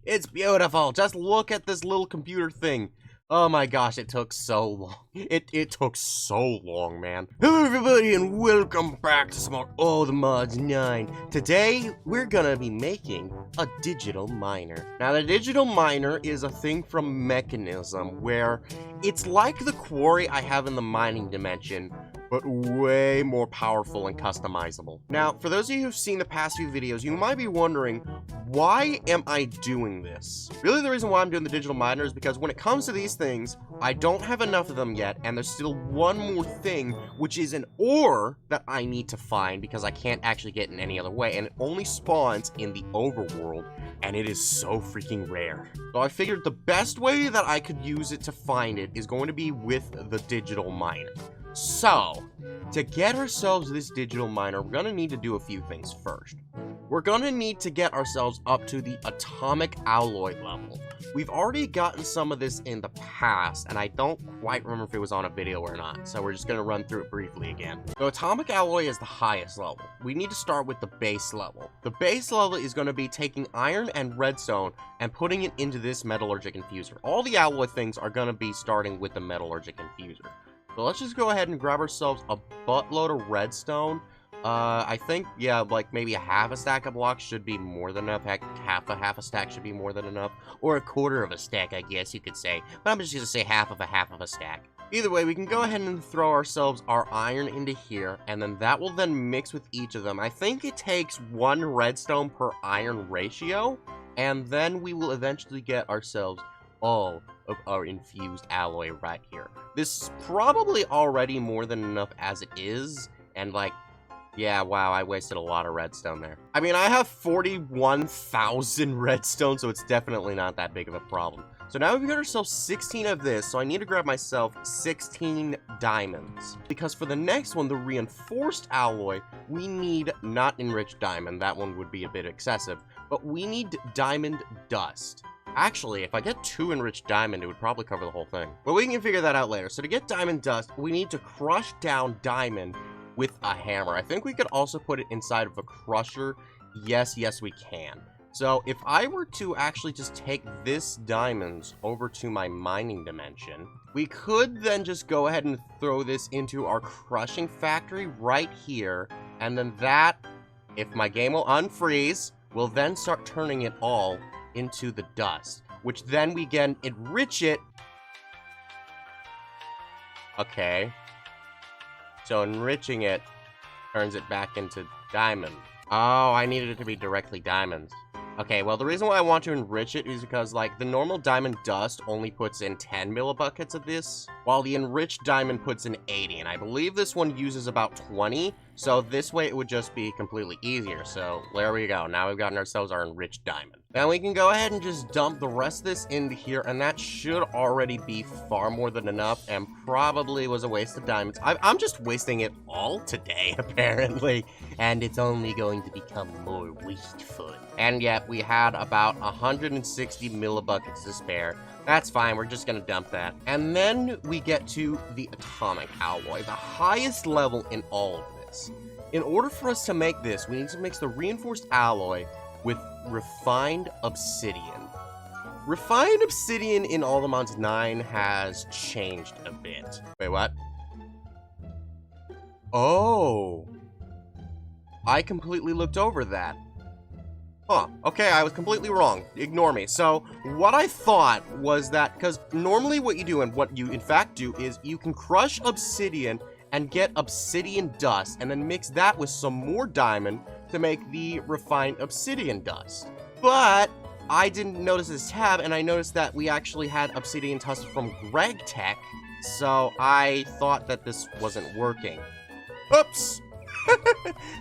It's beautiful. Just look at this little computer thing. Oh my gosh, it took so long. It took so long, man. Hello everybody and welcome back to some more the Mods 9. Today, we're gonna be making a digital miner. Now, the digital miner is a thing from Mekanism where it's like the quarry I have in the mining dimension, but way more powerful and customizable. Now, for those of you who've seen the past few videos, you might be wondering, why am I doing this? Really, the reason why I'm doing the digital miner is because when it comes to these things, I don't have enough of them yet, and there's still one more thing, which is an ore that I need to find because I can't actually get in any other way, and it only spawns in the overworld, and it is so freaking rare. So I figured the best way that I could use it to find it is going to be with the digital miner. So, to get ourselves this digital miner, we're gonna need to do a few things first. We're gonna need to get ourselves up to the atomic alloy level. We've already gotten some of this in the past, and I don't quite remember if it was on a video or not, so we're just gonna run through it briefly again. So atomic alloy is the highest level. We need to start with the base level. The base level is gonna be taking iron and redstone and putting it into this metallurgic infuser. All the alloy things are gonna be starting with the metallurgic infuser. So let's just go ahead and grab ourselves a buttload of redstone. I think, yeah, like maybe a half a stack of blocks should be more than enough. Heck, half a stack should be more than enough. Or a quarter of a stack, I guess you could say. But I'm just gonna say half of a stack. Either way, we can go ahead and throw ourselves our iron into here, and then that will then mix with each of them. I think it takes 1 redstone per iron ratio, and then we will eventually get ourselves all of our infused alloy right here. This is probably already more than enough as it is, and like, yeah, wow, I wasted a lot of redstone there. I mean, I have 41,000 redstone, so it's definitely not that big of a problem. So now we've got ourselves 16 of this, so I need to grab myself 16 diamonds. Because for the next one, the reinforced alloy, we need not enriched diamond. That one would be a bit excessive, but we need diamond dust. Actually, if I get 2 enriched diamond, it would probably cover the whole thing. But we can figure that out later. So to get diamond dust, we need to crush down diamond with a hammer. I think we could also put it inside of a crusher. Yes, we can. So if I were to actually just take this diamonds over to my mining dimension, we could then just go ahead and throw this into our crushing factory right here. And then that, if my game will unfreeze, will then start turning it all into the dust, which then we can enrich it. Okay. So enriching it turns it back into diamond. Oh, I needed it to be directly diamonds. Okay, well, the reason why I want to enrich it is because, like, the normal diamond dust only puts in 10 millibuckets of this, while the enriched diamond puts in 80, and I believe this one uses about 20, so this way it would just be completely easier. So there we go. Now we've gotten ourselves our enriched diamond. Now we can go ahead and just dump the rest of this into here, and that should already be far more than enough, and probably was a waste of diamonds. I'm just wasting it all today, apparently, and it's only going to become more wasteful. And yet, we had about 160 millibuckets to spare. That's fine, we're just gonna dump that. And then we get to the atomic alloy, the highest level in all of this. In order for us to make this, we need to mix the reinforced alloy with refined obsidian. Refined obsidian in All the Mods 9 has changed a bit. Wait, what? Oh. I completely looked over that. Huh, okay, I was completely wrong. Ignore me. So, what I thought was that, because normally what you do, and what you in fact do, is you can crush obsidian and get obsidian dust, and then mix that with some more diamond to make the refined obsidian dust. But I didn't notice this tab, and I noticed that we actually had obsidian dust from Greg Tech, so I thought that this wasn't working. Oops!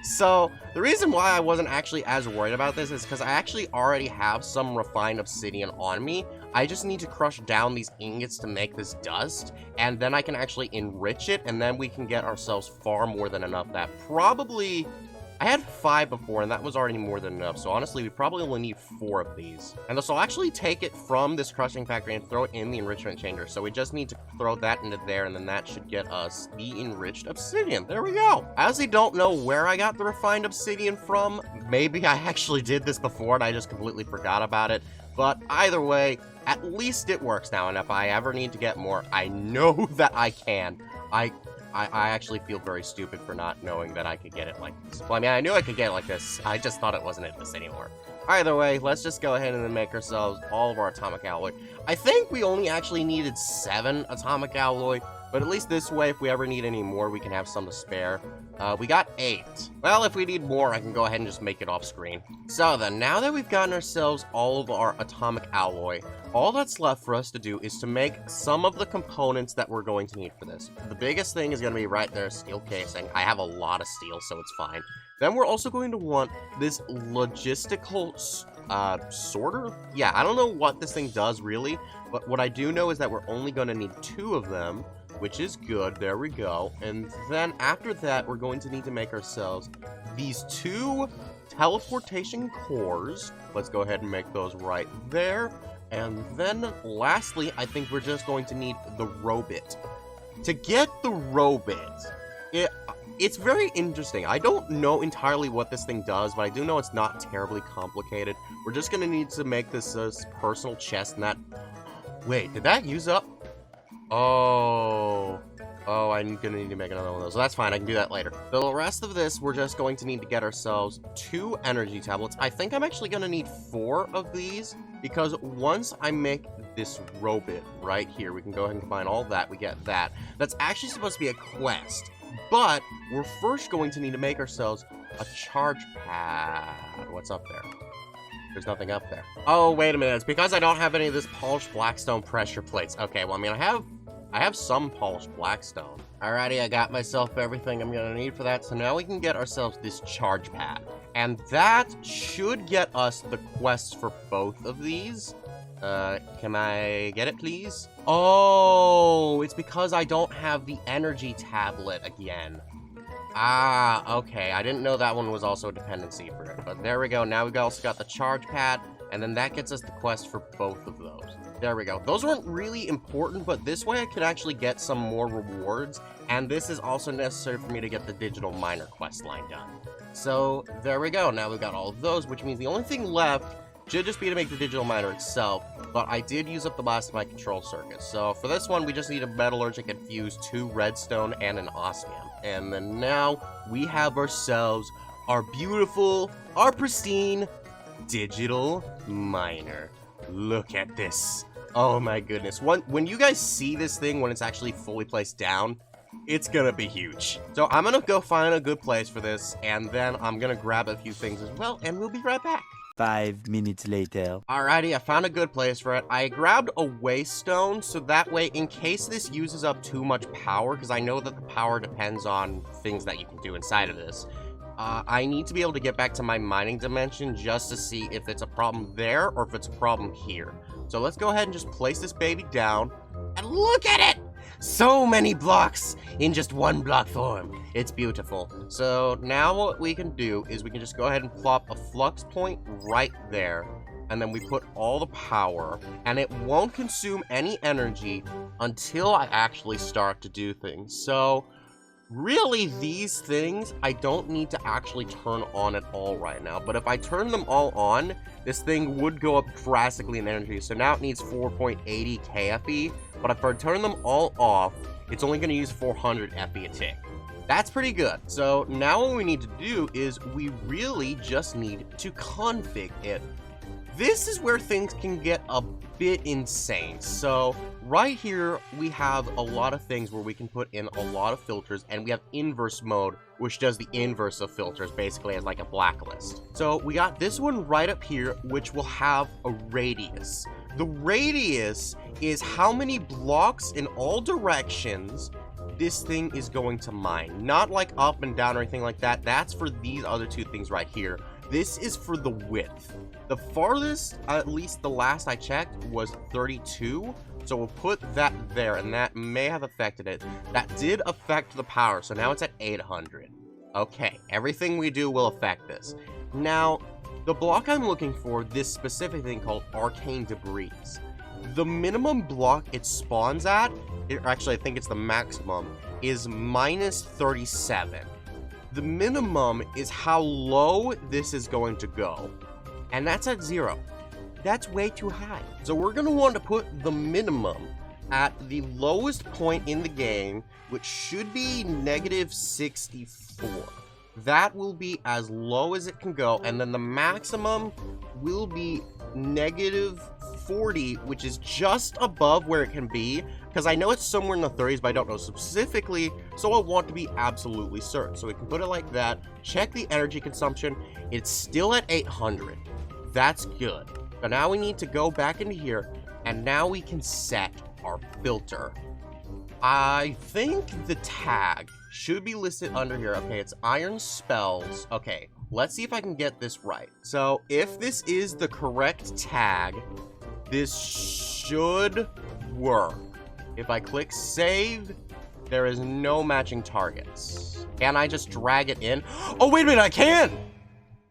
So, the reason why I wasn't actually as worried about this is because I actually already have some refined obsidian on me. I just need to crush down these ingots to make this dust, and then I can actually enrich it, and then we can get ourselves far more than enough. That probably I had 5 before, and that was already more than enough. So honestly, we probably only need 4 of these. And this will actually take it from this crushing factory and throw it in the enrichment chamber. So we just need to throw that into there, and then that should get us the enriched obsidian. There we go. I honestly don't know where I got the refined obsidian from. Maybe I actually did this before, and I just completely forgot about it. But either way, at least it works now. And if I ever need to get more, I know that I can. I actually feel very stupid for not knowing that I could get it like this. Well, I mean, I knew I could get it like this. I just thought it wasn't at this anymore. Either way, let's just go ahead and then make ourselves all of our atomic alloy. I think we only actually needed 7 atomic alloy, but at least this way, if we ever need any more, we can have some to spare. We got 8. Well, if we need more, I can go ahead and just make it off screen. So then, now that we've gotten ourselves all of our atomic alloy, all that's left for us to do is to make some of the components that we're going to need for this. The biggest thing is going to be right there, steel casing. I have a lot of steel, so it's fine. Then we're also going to want this logistical sorter? Yeah, I don't know what this thing does really, but what I do know is that we're only going to need 2 of them, which is good. There we go. And then after that, we're going to need to make ourselves these 2 teleportation cores. Let's go ahead and make those right there. And then lastly, I think we're just going to need the robot. To get the robot, it's very interesting. I don't know entirely what this thing does, but I do know it's not terribly complicated. We're just going to need to make this personal chest, and that... Wait, did that use up? Oh, I'm gonna need to make another one of those. So that's fine, I can do that later. The rest of this, we're just going to need to get ourselves 2 energy tablets. I think I'm actually gonna need 4 of these, because once I make this robot right here, we can go ahead and combine all that, we get that. That's actually supposed to be a quest, but we're first going to need to make ourselves a charge pad. What's up there? There's nothing up there. Oh, wait a minute. It's because I don't have any of this polished blackstone pressure plates. Okay, well, I mean, I have some polished blackstone. Alrighty, I got myself everything I'm gonna need for that. So now we can get ourselves this charge pad. And that should get us the quests for both of these. Can I get it, please? Oh, it's because I don't have the energy tablet again. Ah, okay. I didn't know that one was also a dependency for it. But there we go. Now we've also got the charge pad, and then that gets us the quest for both of those. There we go. Those weren't really important, but this way I could actually get some more rewards, and this is also necessary for me to get the digital miner quest line done. So there we go. Now we've got all of those, which means the only thing left should just be to make the digital miner itself, but I did use up the last of my control circuits. So for this one, we just need a metallurgic infused 2 redstone and an osmium. And then now we have ourselves our beautiful, our pristine digital miner. Look at this. Oh my goodness. When you guys see this thing, when it's actually fully placed down, it's gonna be huge. So I'm gonna go find a good place for this, and then I'm gonna grab a few things as well, and we'll be right back. 5 minutes later. Alrighty, I found a good place for it. I grabbed a waste stone, so that way, in case this uses up too much power, because I know that the power depends on things that you can do inside of this, I need to be able to get back to my mining dimension just to see if it's a problem there or if it's a problem here. So let's go ahead and just place this baby down, and look at it! So many blocks in just one block form. It's beautiful. So now what we can do is we can just go ahead and plop a flux point right there. And then we put all the power. And it won't consume any energy until I actually start to do things. So really, these things, I don't need to actually turn on at all right now. But if I turn them all on, this thing would go up drastically in energy. So now it needs 4.80 KFE. But if I turn them all off, it's only going to use 400 FE a tick. That's pretty good. So now what we need to do is we really just need to config it. This is where things can get a bit insane. So right here, we have a lot of things where we can put in a lot of filters, and we have inverse mode, which does the inverse of filters, basically as like a blacklist. So we got this one right up here, which will have a radius. The radius is how many blocks in all directions this thing is going to mine. Not like up and down or anything like that. That's for these other 2 things right here. This is for the width. The farthest, at least the last I checked, was 32. So we'll put that there, and that may have affected it. That did affect the power, so now it's at 800. Okay, everything we do will affect this. Now, the block I'm looking for, this specific thing called arcane debris. The minimum block it spawns at, actually I think it's the maximum, is minus 37. The minimum is how low this is going to go, and that's at 0. That's way too high. So we're going to want to put the minimum at the lowest point in the game, which should be negative 64. That will be as low as it can go, and then the maximum will be negative 40, which is just above where it can be, because I know it's somewhere in the 30s, but I don't know specifically, so I want to be absolutely certain. So we can put it like that, check the energy consumption, it's still at 800. That's good. But now we need to go back into here, and now we can set our filter. I think the tag should be listed under here. Okay, it's iron spells. Okay, let's see if I can get this right. So if this is the correct tag, this should work. If I click save, there is no matching targets. Can I just drag it in? Oh, wait a minute, I can!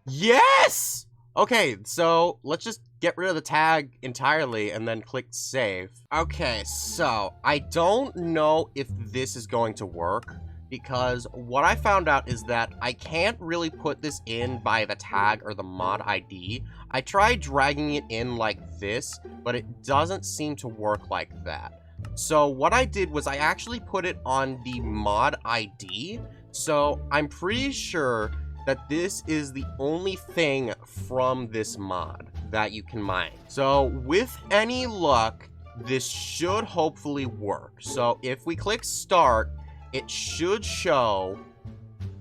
Yes! Okay, so let's just get rid of the tag entirely and then click save. Okay, so I don't know if this is going to work, because what I found out is that I can't really put this in by the tag or the mod ID. I tried dragging it in like this, but it doesn't seem to work like that. So what I did was I actually put it on the mod ID, so I'm pretty sure that this is the only thing from this mod that you can mine. So with any luck, this should hopefully work. So if we click start, it should show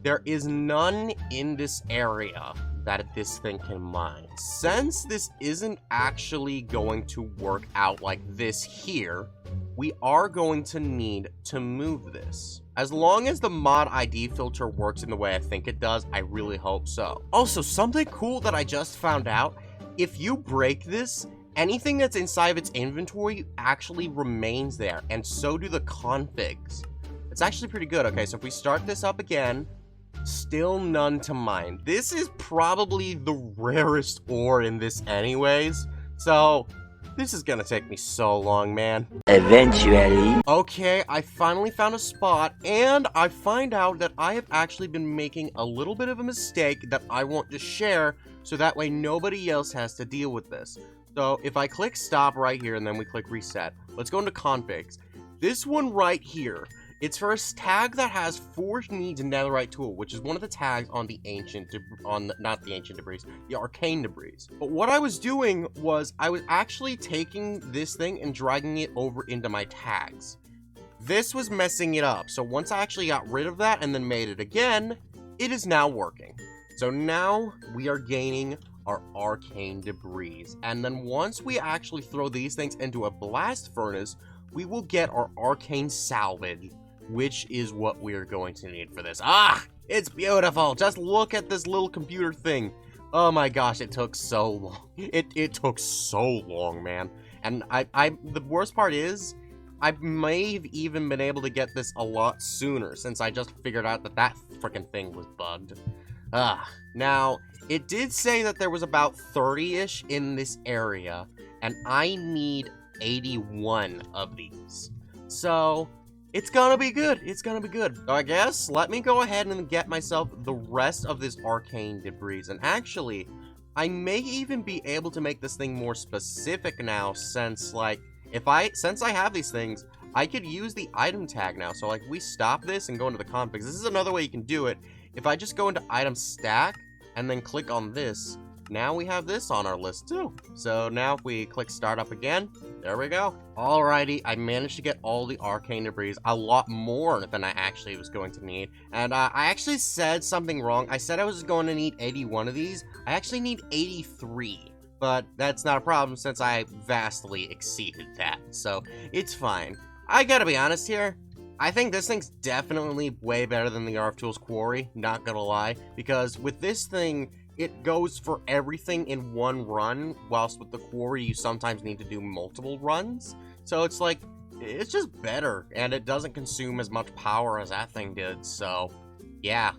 there is none in this area that this thing can mine. Since this isn't actually going to work out like this here, we are going to need to move this. As long as the mod ID filter works in the way I think it does, I really hope so. Also, something cool that I just found out, if you break this, anything that's inside of its inventory actually remains there, and so do the configs. It's actually pretty good. Okay, so if we start this up again, still none to mine. This is probably the rarest ore in this anyways, so this is gonna take me so long, man. Eventually. Okay, I finally found a spot, and I find out that I have actually been making a little bit of a mistake that I want to share, so that way nobody else has to deal with this. So if I click stop right here, and then we click reset, let's go into configs. This one right here, it's for a tag that has forged needs a netherite tool, which is one of the tags on the not the ancient debris, the arcane debris. But what I was doing was I was actually taking this thing and dragging it over into my tags. This was messing it up. So once I actually got rid of that and then made it again, it is now working. So now we are gaining our arcane debris. And then once we actually throw these things into a blast furnace, we will get our arcane salvage, which is what we are going to need for this. Ah, it's beautiful. Just look at this little computer thing. Oh my gosh, it took so long. It took so long, man. And the worst part is, I may have even been able to get this a lot sooner, since I just figured out that that freaking thing was bugged. Now, it did say that there was about 30-ish in this area, and I need 81 of these. So it's gonna be good. It's gonna be good. So I guess let me go ahead and get myself the rest of this arcane debris. And actually, I may even be able to make this thing more specific now, since like since I have these things, I could use the item tag now. So like we stop this and go into the configs. This is another way you can do it. If I just go into item stack and then click on this, now we have this on our list too. So now if we click start up again, there we go. Alrighty, I managed to get all the arcane debris, a lot more than I actually was going to need. And I actually said something wrong. I said I was going to need 81 of these. I actually need 83. But that's not a problem since I vastly exceeded that. So it's fine. I gotta be honest here. I think this thing's definitely way better than the RF Tools Quarry, not gonna lie. Because with this thing, it goes for everything in one run, whilst with the Quarry, you sometimes need to do multiple runs. So it's like, it's just better, and it doesn't consume as much power as that thing did, so yeah.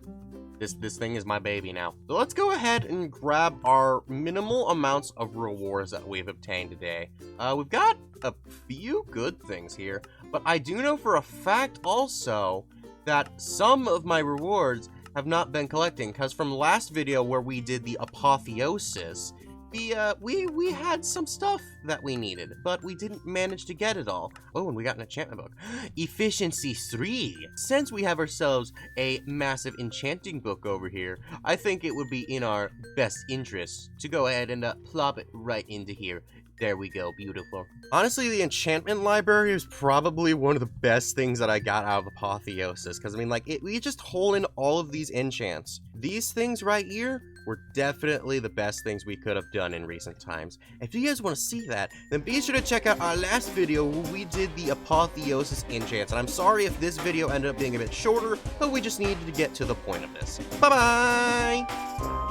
This thing is my baby now. So let's go ahead and grab our minimal amounts of rewards that we've obtained today. We've got a few good things here, but I do know for a fact also that some of my rewards have not been collecting, because from last video where we did the apotheosis, we had some stuff that we needed, but we didn't manage to get it all. Oh, and we got an enchantment book. Efficiency 3. Since we have ourselves a massive enchanting book over here, I think it would be in our best interest to go ahead and plop it right into here. There we go, beautiful. Honestly, the enchantment library is probably one of the best things that I got out of Apotheosis, because I mean, like, we just hold in all of these enchants. These things right here were definitely the best things we could have done in recent times. If you guys want to see that, then be sure to check out our last video where we did the Apotheosis enchants. And I'm sorry if this video ended up being a bit shorter, but we just needed to get to the point of this. Bye-bye!